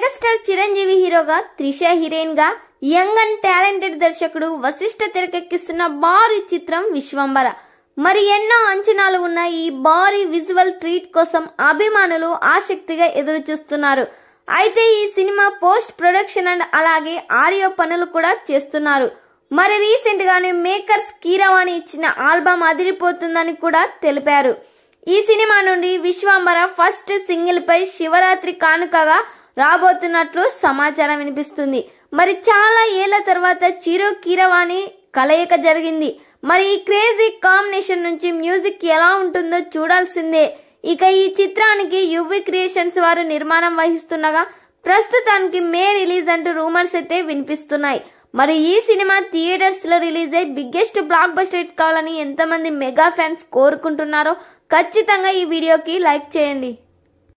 Megastar Chiranjeevi హీరోగా, Trisha heroine గా young and talented దర్శకుడు వశిష్ఠ తెరకెక్కిస్తున్న భారీ చిత్రం విశ్వంబర. మరి ఎన్నో అంచనాలు ఉన్న ఈ భారీ విజువల్ ట్రీట్ కోసం అభిమానులు ఆసక్తిగా ఎదురు చూస్తున్నారు. అయితే ఈ సినిమా పోస్ట్ ప్రొడక్షన్ అండ్ అలాగే ఆడియో పనులు కూడా చేస్తున్నారు. మరి రీసెంట్ గానే మేకర్స్ కీరవాణి ఇచ్చిన ఆల్బమ్ అదిరిపోతుందని కూడా తెలిపారు. ఈ సినిమా నుండి విశ్వంబర ఫస్ట్ సింగిల్ పై శివరాత్రి కానుకగా రాబోతున్నట్లు సమాచారం వినిపిస్తుంది. మరి చాలా ఏళ్ల తర్వాత చిరు కీరవాణి కలయిక జరిగింది. మరి ఈ క్రేజీ కాంబినేషన్ నుంచి మ్యూజిక్ ఎలా ఉంటుందో చూడాల్సిందే. ఇక ఈ చిత్రానికి యువి క్రియేషన్స్ వారు నిర్మాణం వహిస్తుండగా ప్రస్తుతానికి మే రిలీజ్ అంటూ రూమర్స్ అయితే వినిపిస్తున్నాయి. మరి ఈ సినిమా థియేటర్స్ లో రిలీజ్ అయ్యి బిగ్గెస్ట్ బ్లాక్ బస్టర్ హిట్ కావాలని ఎంతమంది మెగా ఫ్యాన్స్ కోరుకుంటున్నారో ఖచ్చితంగా ఈ వీడియోకి లైక్ చేయండి.